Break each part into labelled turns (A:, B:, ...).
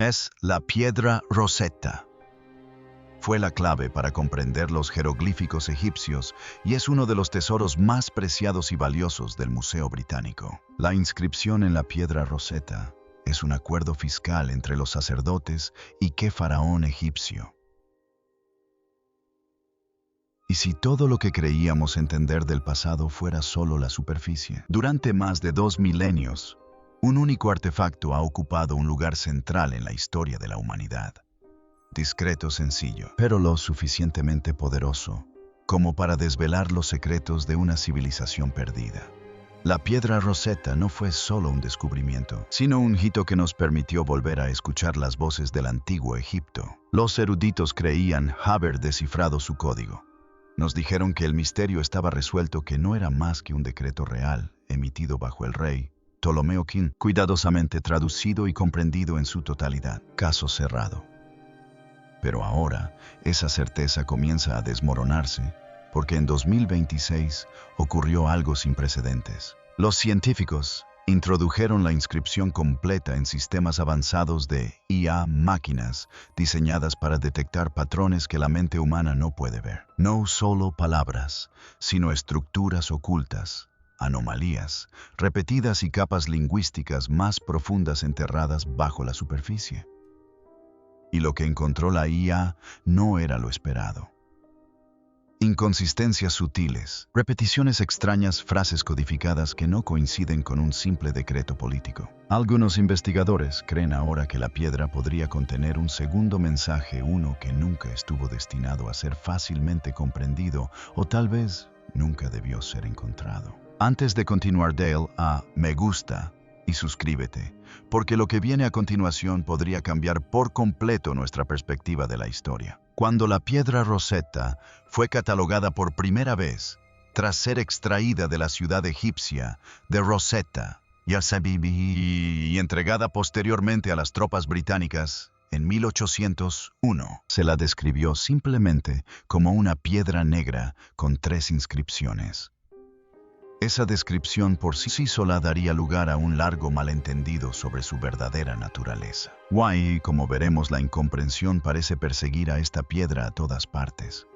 A: es la piedra Rosetta. Fue la clave para comprender los jeroglíficos egipcios y es uno de los tesoros más preciados y valiosos del Museo Británico. La inscripción en la piedra Rosetta es un acuerdo fiscal entre los sacerdotes y qué faraón egipcio. Y si todo lo que creíamos entender del pasado fuera solo la superficie. Durante más de 2 milenios, un único artefacto ha ocupado un lugar central en la historia de la humanidad. Discreto, sencillo, pero lo suficientemente poderoso como para desvelar los secretos de una civilización perdida. La piedra Rosetta no fue solo un descubrimiento, sino un hito que nos permitió volver a escuchar las voces del antiguo Egipto. Los eruditos creían haber descifrado su código. Nos dijeron que el misterio estaba resuelto, que no era más que un decreto real, emitido bajo el rey Ptolomeo V, cuidadosamente traducido y comprendido en su totalidad. Caso cerrado. Pero ahora, esa certeza comienza a desmoronarse, porque en 2026 ocurrió algo sin precedentes. Los científicos introdujeron la inscripción completa en sistemas avanzados de IA, máquinas diseñadas para detectar patrones que la mente humana no puede ver. No solo palabras, sino estructuras ocultas, anomalías, repetidas y capas lingüísticas más profundas enterradas bajo la superficie. Y lo que encontró la IA no era lo esperado. Inconsistencias sutiles, repeticiones extrañas, frases codificadas que no coinciden con un simple decreto político. Algunos investigadores creen ahora que la piedra podría contener un segundo mensaje, uno que nunca estuvo destinado a ser fácilmente comprendido o tal vez nunca debió ser encontrado. Antes de continuar, dale a me gusta y suscríbete, porque lo que viene a continuación podría cambiar por completo nuestra perspectiva de la historia. Cuando la piedra Rosetta fue catalogada por primera vez, tras ser extraída de la ciudad egipcia de Rosetta y entregada posteriormente a las tropas británicas en 1801, se la describió simplemente como una piedra negra con 3 inscripciones. Esa descripción por sí sola daría lugar a un largo malentendido sobre su verdadera naturaleza. Y como veremos, la incomprensión parece perseguir a esta piedra a todas partes.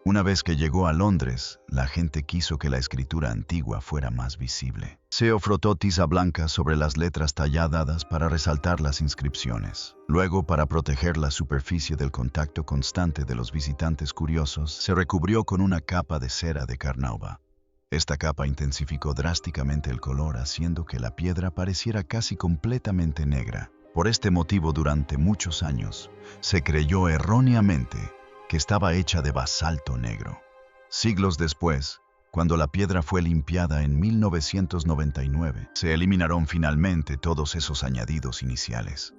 A: Una vez que llegó a Londres, la gente quiso que la escritura antigua fuera más visible. Se frotó tiza blanca sobre las letras talladas para resaltar las inscripciones. Luego, para proteger la superficie del contacto constante de los visitantes curiosos, se recubrió con una capa de cera de carnauba. Esta capa intensificó drásticamente el color, haciendo que la piedra pareciera casi completamente negra. Por este motivo, durante muchos años, se creyó erróneamente que estaba hecha de basalto negro. Siglos después, cuando la piedra fue limpiada en 1999, se eliminaron finalmente todos esos añadidos iniciales.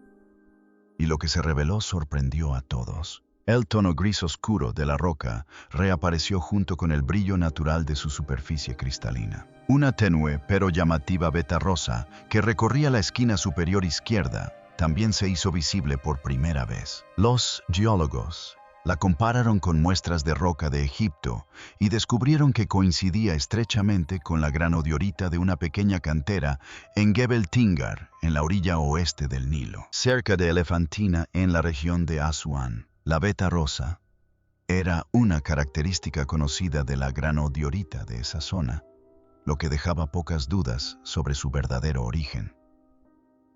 A: Y lo que se reveló sorprendió a todos. El tono gris oscuro de la roca reapareció junto con el brillo natural de su superficie cristalina. Una tenue pero llamativa veta rosa que recorría la esquina superior izquierda también se hizo visible por primera vez. Los geólogos la compararon con muestras de roca de Egipto y descubrieron que coincidía estrechamente con la granodiorita de una pequeña cantera en Gebel Tingar, en la orilla oeste del Nilo, cerca de Elefantina, en la región de Asuán. La veta rosa era una característica conocida de la granodiorita de esa zona, lo que dejaba pocas dudas sobre su verdadero origen.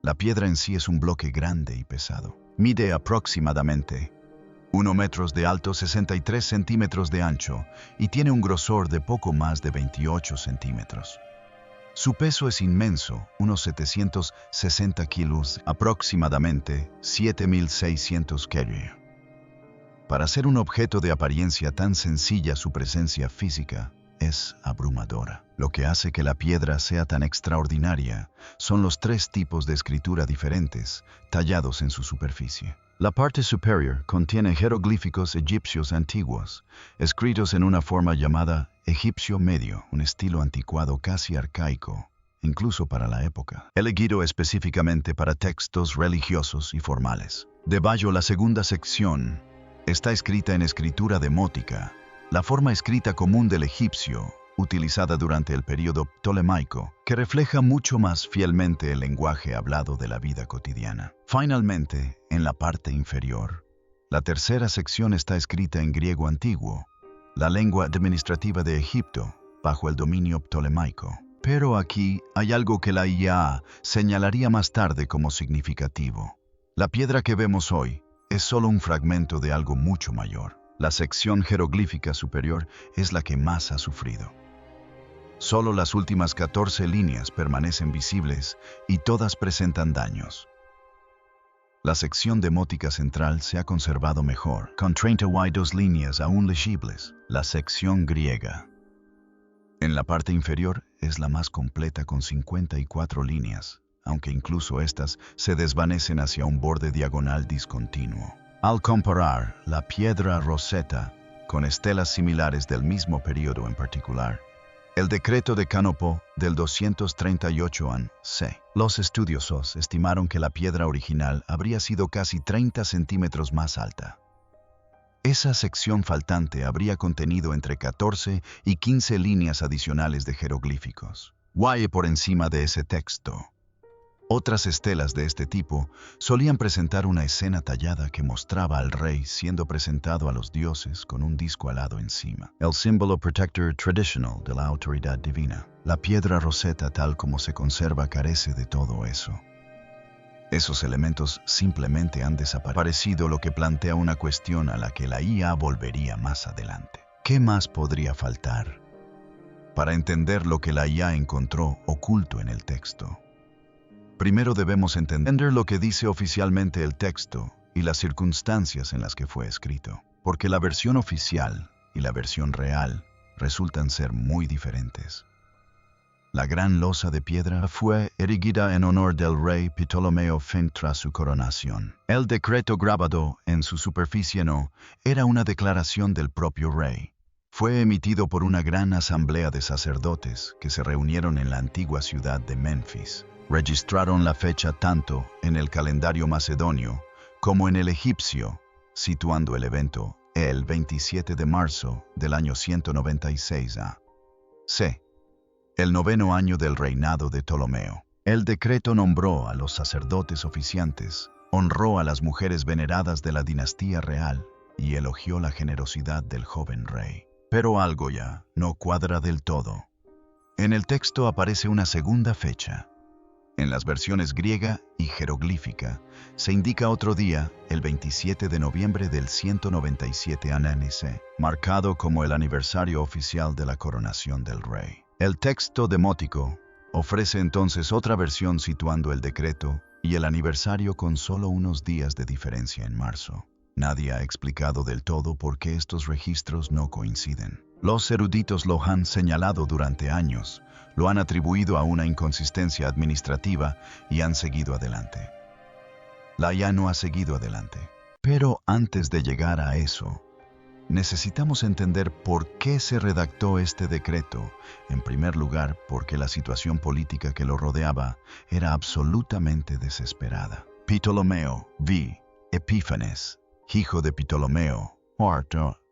A: La piedra en sí es un bloque grande y pesado. Mide aproximadamente 1 metro de alto, 63 centímetros de ancho y tiene un grosor de poco más de 28 centímetros. Su peso es inmenso, unos 760 kilos, aproximadamente 7.600 kg. Para ser un objeto de apariencia tan sencilla, su presencia física es abrumadora. Lo que hace que la piedra sea tan extraordinaria son los 3 tipos de escritura diferentes tallados en su superficie. La parte superior contiene jeroglíficos egipcios antiguos, escritos en una forma llamada egipcio medio, un estilo anticuado casi arcaico, incluso para la época, elegido específicamente para textos religiosos y formales. Debajo, la segunda sección está escrita en escritura demótica, la forma escrita común del egipcio, utilizada durante el período ptolemaico, que refleja mucho más fielmente el lenguaje hablado de la vida cotidiana. Finalmente, en la parte inferior, la tercera sección está escrita en griego antiguo, la lengua administrativa de Egipto, bajo el dominio ptolemaico. Pero aquí hay algo que la IA señalaría más tarde como significativo. La piedra que vemos hoy es solo un fragmento de algo mucho mayor. La sección jeroglífica superior es la que más ha sufrido. Solo las últimas 14 líneas permanecen visibles y todas presentan daños. La sección demótica central se ha conservado mejor, con 32 líneas aún legibles. La sección griega, en la parte inferior, es la más completa con 54 líneas, aunque incluso estas se desvanecen hacia un borde diagonal discontinuo. Al comparar la piedra Rosetta con estelas similares del mismo periodo en particular, el decreto de Cánopo del 238 a.C., los estudiosos estimaron que la piedra original habría sido casi 30 centímetros más alta. Esa sección faltante habría contenido entre 14 y 15 líneas adicionales de jeroglíficos. Guay por encima de ese texto. Otras estelas de este tipo solían presentar una escena tallada que mostraba al rey siendo presentado a los dioses con un disco alado encima, el símbolo protector tradicional de la autoridad divina. La piedra Rosetta, tal como se conserva, carece de todo eso. Esos elementos simplemente han desaparecido, lo que plantea una cuestión a la que la IA volvería más adelante. ¿Qué más podría faltar para entender lo que la IA encontró oculto en el texto? Primero debemos entender lo que dice oficialmente el texto y las circunstancias en las que fue escrito, porque la versión oficial y la versión real resultan ser muy diferentes. La gran losa de piedra fue erigida en honor del rey Ptolomeo Fin tras su coronación. El decreto grabado en su superficie no era una declaración del propio rey. Fue emitido por una gran asamblea de sacerdotes que se reunieron en la antigua ciudad de Menfis. Registraron la fecha tanto en el calendario macedonio como en el egipcio, situando el evento el 27 de marzo del año 196 a.C., el 9º año del reinado de Ptolomeo. El decreto nombró a los sacerdotes oficiantes, honró a las mujeres veneradas de la dinastía real y elogió la generosidad del joven rey. Pero algo ya no cuadra del todo. En el texto aparece una segunda fecha. En las versiones griega y jeroglífica se indica otro día, el 27 de noviembre del 197 a.C., marcado como el aniversario oficial de la coronación del rey. El texto demótico ofrece entonces otra versión situando el decreto y el aniversario con solo unos días de diferencia en marzo. Nadie ha explicado del todo por qué estos registros no coinciden. Los eruditos lo han señalado durante años, lo han atribuido a una inconsistencia administrativa y han seguido adelante. La IA no ha seguido adelante. Pero antes de llegar a eso, necesitamos entender por qué se redactó este decreto. En primer lugar, porque la situación política que lo rodeaba era absolutamente desesperada. Ptolomeo V. Epífanes, hijo de Ptolomeo,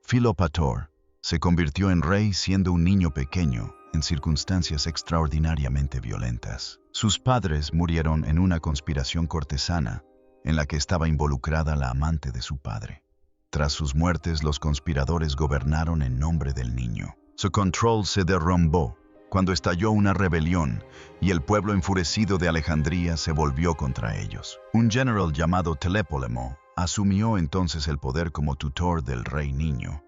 A: Filopator, se convirtió en rey siendo un niño pequeño, en circunstancias extraordinariamente violentas. Sus padres murieron en una conspiración cortesana en la que estaba involucrada la amante de su padre. Tras sus muertes, los conspiradores gobernaron en nombre del niño. Su control se derrumbó cuando estalló una rebelión y el pueblo enfurecido de Alejandría se volvió contra ellos. Un general llamado Telepólemo asumió entonces el poder como tutor del rey niño.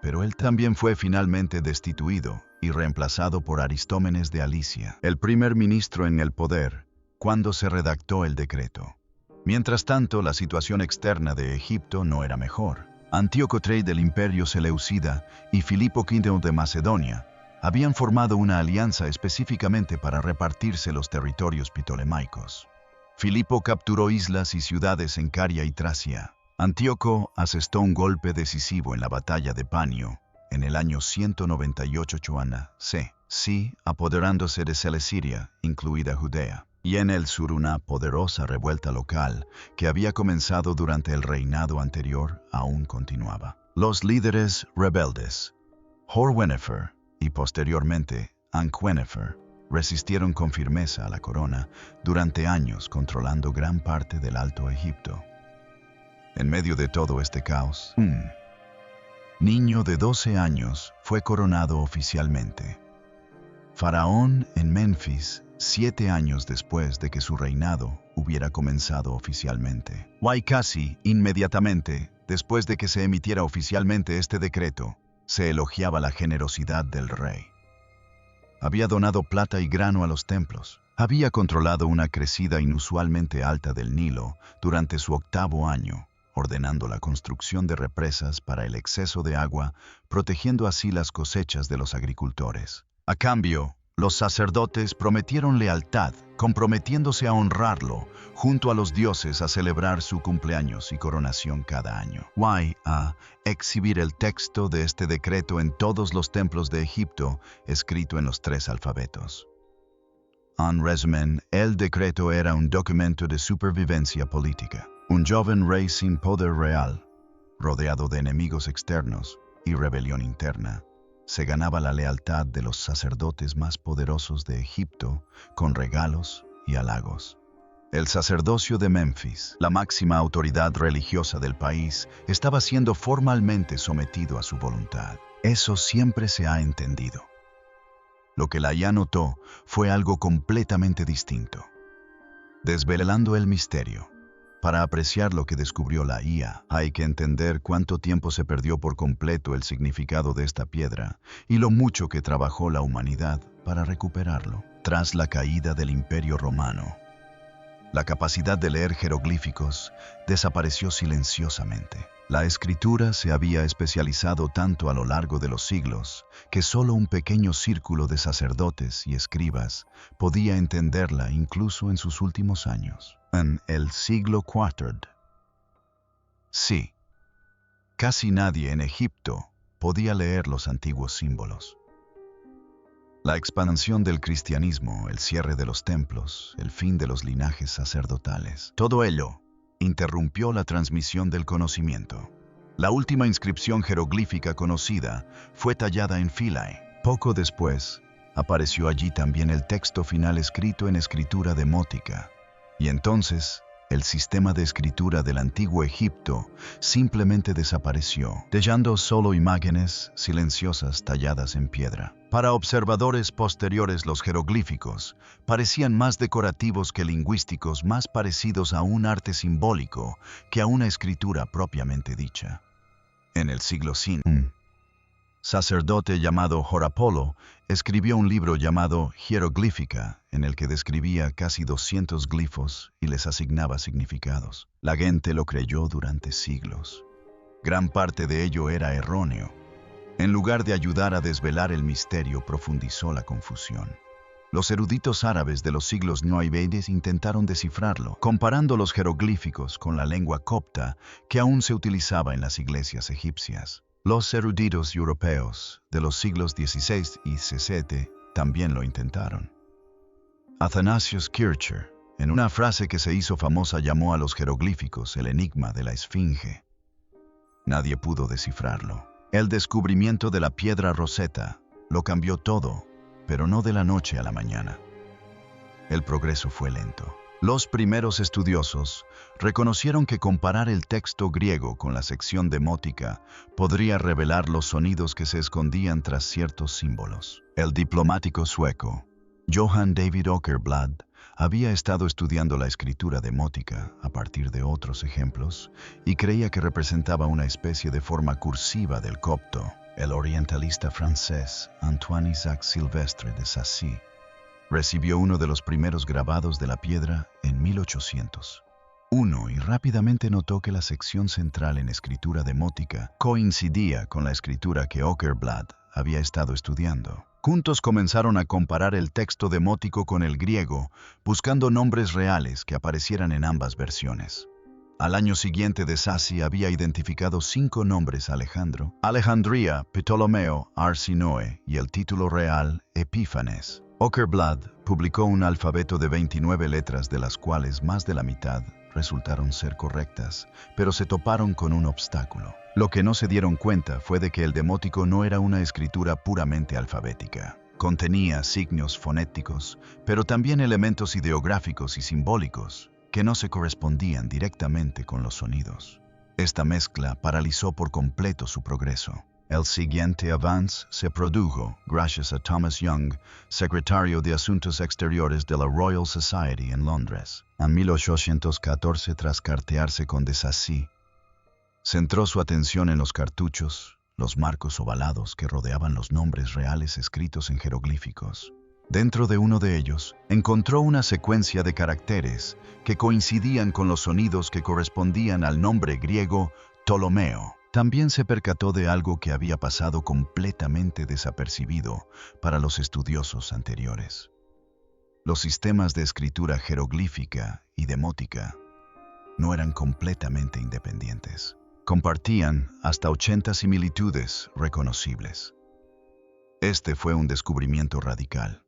A: Pero él también fue finalmente destituido y reemplazado por Aristómenes de Alicia, el primer ministro en el poder, cuando se redactó el decreto. Mientras tanto, la situación externa de Egipto no era mejor. Antíoco III del Imperio Seleucida y Filipo V de Macedonia habían formado una alianza específicamente para repartirse los territorios ptolemaicos. Filipo capturó islas y ciudades en Caria y Tracia. Antíoco asestó un golpe decisivo en la batalla de Panio en el año 198 a.C., apoderándose de Celesyria, incluida Judea, y en el sur una poderosa revuelta local que había comenzado durante el reinado anterior aún continuaba. Los líderes rebeldes, Horwennefer y posteriormente Anquenefer resistieron con firmeza a la corona durante años, controlando gran parte del Alto Egipto. En medio de todo este caos, un niño de 12 años fue coronado oficialmente. Faraón en Menfis, 7 años después de que su reinado hubiera comenzado oficialmente. Casi inmediatamente, después de que se emitiera oficialmente este decreto, se elogiaba la generosidad del rey. Había donado plata y grano a los templos. Había controlado una crecida inusualmente alta del Nilo durante su 8º año, ordenando la construcción de represas para el exceso de agua, protegiendo así las cosechas de los agricultores. A cambio, los sacerdotes prometieron lealtad, comprometiéndose a honrarlo, junto a los dioses, a celebrar su cumpleaños y coronación cada año. A exhibir el texto de este decreto en todos los templos de Egipto, escrito en los 3 alfabetos. En resumen, el decreto era un documento de supervivencia política. Un joven rey sin poder real, rodeado de enemigos externos y rebelión interna, se ganaba la lealtad de los sacerdotes más poderosos de Egipto con regalos y halagos. El sacerdocio de Menfis, la máxima autoridad religiosa del país, estaba siendo formalmente sometido a su voluntad. Eso siempre se ha entendido. Lo que la IA notó fue algo completamente distinto. Desvelando el misterio. Para apreciar lo que descubrió la IA, hay que entender cuánto tiempo se perdió por completo el significado de esta piedra y lo mucho que trabajó la humanidad para recuperarlo. Tras la caída del Imperio Romano, la capacidad de leer jeroglíficos desapareció silenciosamente. La escritura se había especializado tanto a lo largo de los siglos que solo un pequeño círculo de sacerdotes y escribas podía entenderla incluso en sus últimos años. En el siglo IV. Sí, casi nadie en Egipto podía leer los antiguos símbolos. La expansión del cristianismo, el cierre de los templos, el fin de los linajes sacerdotales, todo ello interrumpió la transmisión del conocimiento. La última inscripción jeroglífica conocida fue tallada en Philae. Poco después, apareció allí también el texto final escrito en escritura demótica. Y entonces, el sistema de escritura del antiguo Egipto simplemente desapareció, dejando solo imágenes silenciosas talladas en piedra. Para observadores posteriores, los jeroglíficos parecían más decorativos que lingüísticos, más parecidos a un arte simbólico que a una escritura propiamente dicha. En el siglo V, un sacerdote llamado Horapollo escribió un libro llamado Hieroglífica, en el que describía casi 200 glifos y les asignaba significados. La gente lo creyó durante siglos. Gran parte de ello era erróneo. En lugar de ayudar a desvelar el misterio, profundizó la confusión. Los eruditos árabes de los siglos noaibeides intentaron descifrarlo, comparando los jeroglíficos con la lengua copta que aún se utilizaba en las iglesias egipcias. Los eruditos europeos de los siglos XVI y XVII también lo intentaron. Athanasius Kircher, en una frase que se hizo famosa, llamó a los jeroglíficos el enigma de la esfinge. Nadie pudo descifrarlo. El descubrimiento de la piedra Rosetta lo cambió todo, pero no de la noche a la mañana. El progreso fue lento. Los primeros estudiosos reconocieron que comparar el texto griego con la sección demótica podría revelar los sonidos que se escondían tras ciertos símbolos. El diplomático sueco Johan David Åkerblad había estado estudiando la escritura demótica a partir de otros ejemplos y creía que representaba una especie de forma cursiva del copto. El orientalista francés Antoine Isaac Silvestre de Sassy recibió uno de los primeros grabados de la piedra en 1801 y rápidamente notó que la sección central en escritura demótica coincidía con la escritura que Åkerblad había estado estudiando. Juntos comenzaron a comparar el texto demótico con el griego, buscando nombres reales que aparecieran en ambas versiones. Al año siguiente, de Sassy había identificado 5 nombres: Alejandro, Alejandría, Ptolomeo, Arsinoe y el título real Epífanes. Åkerblad publicó un alfabeto de 29 letras, de las cuales más de la mitad resultaron ser correctas, pero se toparon con un obstáculo. Lo que no se dieron cuenta fue de que el demótico no era una escritura puramente alfabética. Contenía signos fonéticos, pero también elementos ideográficos y simbólicos que no se correspondían directamente con los sonidos. Esta mezcla paralizó por completo su progreso. El siguiente avance se produjo gracias a Thomas Young, secretario de Asuntos Exteriores de la Royal Society en Londres. En 1814, tras cartearse con de Sacy, centró su atención en los cartuchos, los marcos ovalados que rodeaban los nombres reales escritos en jeroglíficos. Dentro de uno de ellos, encontró una secuencia de caracteres que coincidían con los sonidos que correspondían al nombre griego Ptolomeo. También se percató de algo que había pasado completamente desapercibido para los estudiosos anteriores. Los sistemas de escritura jeroglífica y demótica no eran completamente independientes. Compartían hasta 80 similitudes reconocibles. Este fue un descubrimiento radical.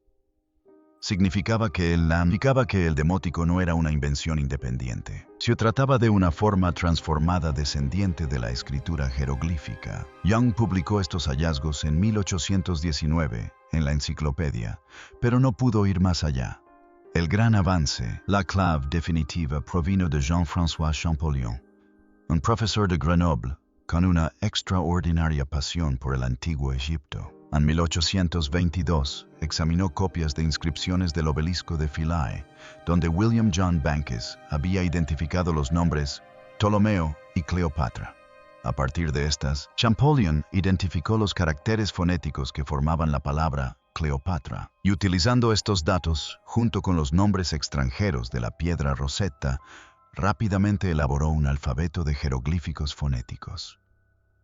A: Significaba que el demótico no era una invención independiente. Se trataba de una forma transformada descendiente de la escritura jeroglífica. Young publicó estos hallazgos en 1819 en la enciclopedia, pero no pudo ir más allá. El gran avance, la clave definitiva, provino de Jean-François Champollion, un profesor de Grenoble con una extraordinaria pasión por el antiguo Egipto. En 1822, examinó copias de inscripciones del obelisco de Philae, donde William John Bankes había identificado los nombres Ptolomeo y Cleopatra. A partir de estas, Champollion identificó los caracteres fonéticos que formaban la palabra Cleopatra, y utilizando estos datos, junto con los nombres extranjeros de la piedra Rosetta, rápidamente elaboró un alfabeto de jeroglíficos fonéticos.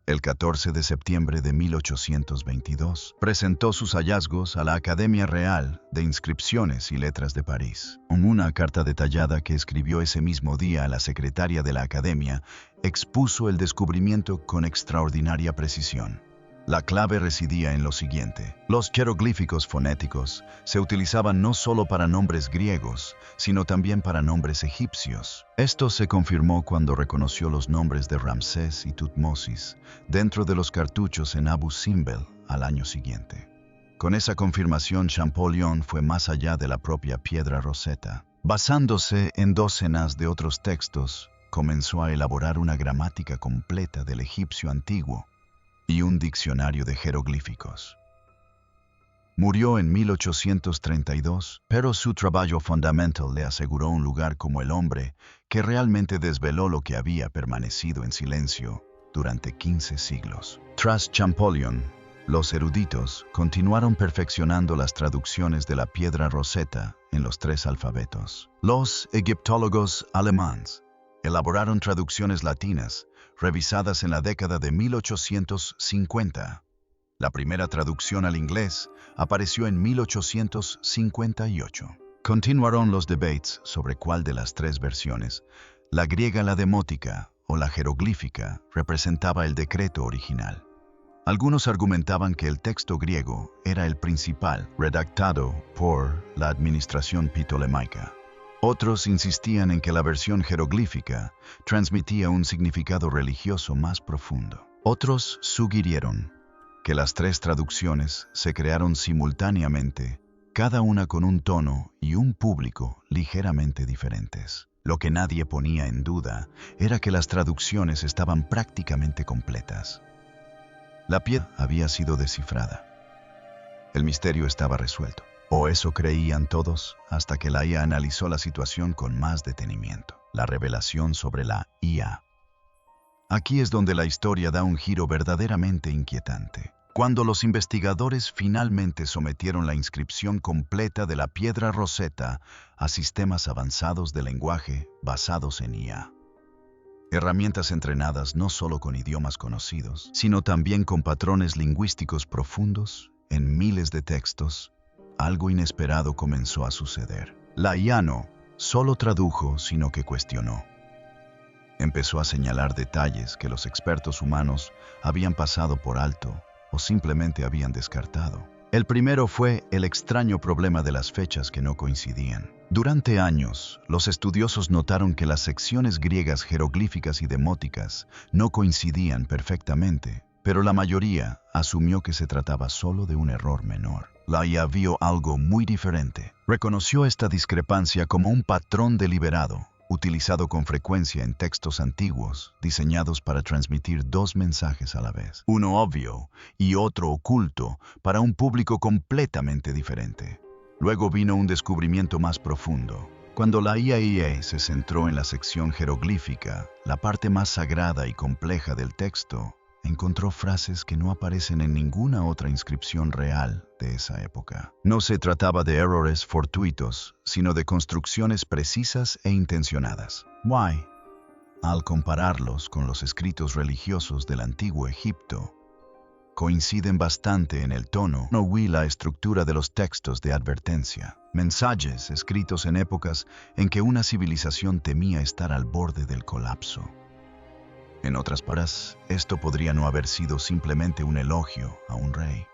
A: El 14 de septiembre de 1822, presentó sus hallazgos a la Academia Real de Inscripciones y Letras de París. En una carta detallada que escribió ese mismo día a la secretaria de la Academia, expuso el descubrimiento con extraordinaria precisión. La clave residía en lo siguiente: los jeroglíficos fonéticos se utilizaban no solo para nombres griegos, sino también para nombres egipcios. Esto se confirmó cuando reconoció los nombres de Ramsés y Tutmosis dentro de los cartuchos en Abu Simbel al año siguiente. Con esa confirmación, Champollion fue más allá de la propia piedra Rosetta. Basándose en docenas de otros textos, comenzó a elaborar una gramática completa del egipcio antiguo y un diccionario de jeroglíficos. Murió en 1832, pero su trabajo fundamental le aseguró un lugar como el hombre que realmente desveló lo que había permanecido en silencio durante 15 siglos. Tras Champollion, los eruditos continuaron perfeccionando las traducciones de la piedra Rosetta en los 3 alfabetos. Los egiptólogos alemanes elaboraron traducciones latinas revisadas en la década de 1850. La primera traducción al inglés apareció en 1858. Continuaron los debates sobre cuál de las 3 versiones, la griega, la demótica o la jeroglífica, representaba el decreto original. Algunos argumentaban que el texto griego era el principal, redactado por la administración ptolemaica. Otros insistían en que la versión jeroglífica transmitía un significado religioso más profundo. Otros sugirieron que las 3 traducciones se crearon simultáneamente, cada una con un tono y un público ligeramente diferentes. Lo que nadie ponía en duda era que las traducciones estaban prácticamente completas. La piedra había sido descifrada. El misterio estaba resuelto. O eso creían todos, hasta que la IA analizó la situación con más detenimiento. La revelación sobre la IA. Aquí es donde la historia da un giro verdaderamente inquietante. Cuando los investigadores finalmente sometieron la inscripción completa de la piedra Rosetta a sistemas avanzados de lenguaje basados en IA. Herramientas entrenadas no solo con idiomas conocidos, sino también con patrones lingüísticos profundos en miles de textos, algo inesperado comenzó a suceder. La IA no solo tradujo, sino que cuestionó. Empezó a señalar detalles que los expertos humanos habían pasado por alto o simplemente habían descartado. El primero fue el extraño problema de las fechas que no coincidían. Durante años, los estudiosos notaron que las secciones griegas jeroglíficas y demóticas no coincidían perfectamente, pero la mayoría asumió que se trataba solo de un error menor. La IA vio algo muy diferente. Reconoció esta discrepancia como un patrón deliberado, utilizado con frecuencia en textos antiguos, diseñados para transmitir dos mensajes a la vez, uno obvio y otro oculto para un público completamente diferente. Luego vino un descubrimiento más profundo. Cuando la IA se centró en la sección jeroglífica, la parte más sagrada y compleja del texto, encontró frases que no aparecen en ninguna otra inscripción real de esa época. No se trataba de errores fortuitos, sino de construcciones precisas e intencionadas. Why? Al compararlos con los escritos religiosos del antiguo Egipto, coinciden bastante en el tono y la estructura de los textos de advertencia. Mensajes escritos en épocas en que una civilización temía estar al borde del colapso. En otras palabras, esto podría no haber sido simplemente un elogio a un rey.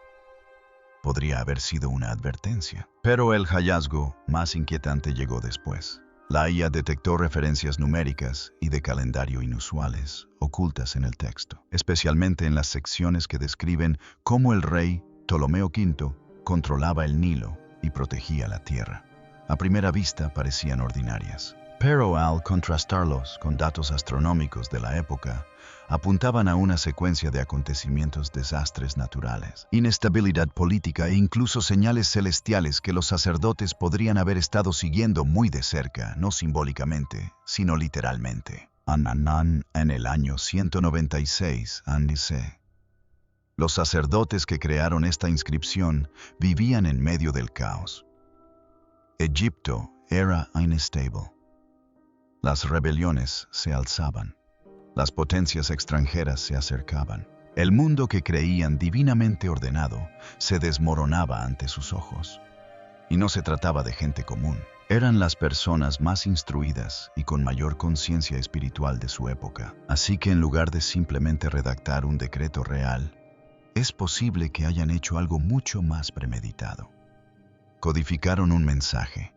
A: Podría haber sido una advertencia. Pero el hallazgo más inquietante llegó después. La IA detectó referencias numéricas y de calendario inusuales, ocultas en el texto, especialmente en las secciones que describen cómo el rey Ptolomeo V controlaba el Nilo y protegía la tierra. A primera vista parecían ordinarias, pero al contrastarlos con datos astronómicos de la época, apuntaban a una secuencia de acontecimientos, desastres naturales, inestabilidad política e incluso señales celestiales que los sacerdotes podrían haber estado siguiendo muy de cerca, no simbólicamente, sino literalmente. En el año 196 a.C., los sacerdotes que crearon esta inscripción vivían en medio del caos. Egipto era inestable. Las rebeliones se alzaban. Las potencias extranjeras se acercaban. El mundo que creían divinamente ordenado se desmoronaba ante sus ojos. Y no se trataba de gente común. Eran las personas más instruidas y con mayor conciencia espiritual de su época. Así que en lugar de simplemente redactar un decreto real, es posible que hayan hecho algo mucho más premeditado. Codificaron un mensaje.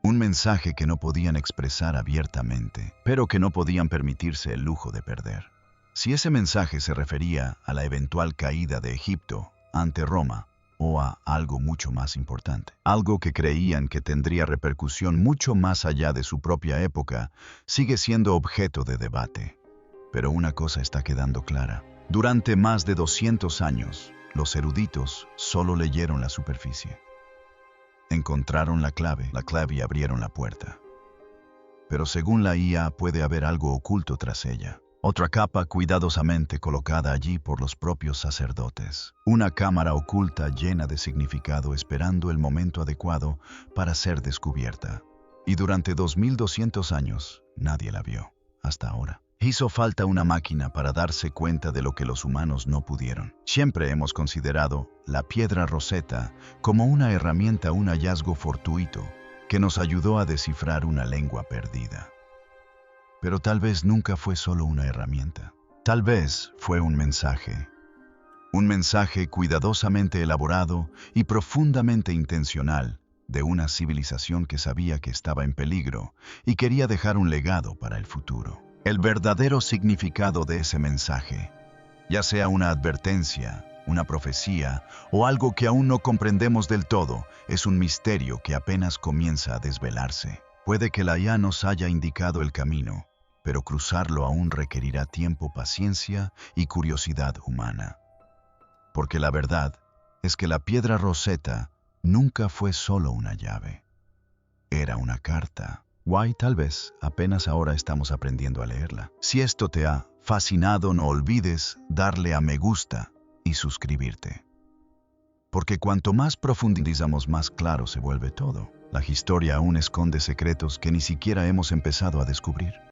A: Un mensaje que no podían expresar abiertamente, pero que no podían permitirse el lujo de perder. Si ese mensaje se refería a la eventual caída de Egipto ante Roma, o a algo mucho más importante, algo que creían que tendría repercusión mucho más allá de su propia época, sigue siendo objeto de debate. Pero una cosa está quedando clara. Durante más de 200 años, los eruditos solo leyeron la superficie. Encontraron la clave y abrieron la puerta. Pero según la IA puede haber algo oculto tras ella. Otra capa cuidadosamente colocada allí por los propios sacerdotes. Una cámara oculta llena de significado esperando el momento adecuado para ser descubierta. Y durante 2200 años nadie la vio, hasta ahora. Hizo falta una máquina para darse cuenta de lo que los humanos no pudieron. Siempre hemos considerado la piedra Rosetta como una herramienta, un hallazgo fortuito que nos ayudó a descifrar una lengua perdida. Pero tal vez nunca fue solo una herramienta. Tal vez fue un mensaje. Un mensaje cuidadosamente elaborado y profundamente intencional de una civilización que sabía que estaba en peligro y quería dejar un legado para el futuro. El verdadero significado de ese mensaje, ya sea una advertencia, una profecía o algo que aún no comprendemos del todo, es un misterio que apenas comienza a desvelarse. Puede que la IA nos haya indicado el camino, pero cruzarlo aún requerirá tiempo, paciencia y curiosidad humana. Porque la verdad es que la piedra Rosetta nunca fue solo una llave. Era una carta. Tal vez apenas ahora estamos aprendiendo a leerla. Si esto te ha fascinado, no olvides darle a me gusta y suscribirte. Porque cuanto más profundizamos, más claro se vuelve todo. La historia aún esconde secretos que ni siquiera hemos empezado a descubrir.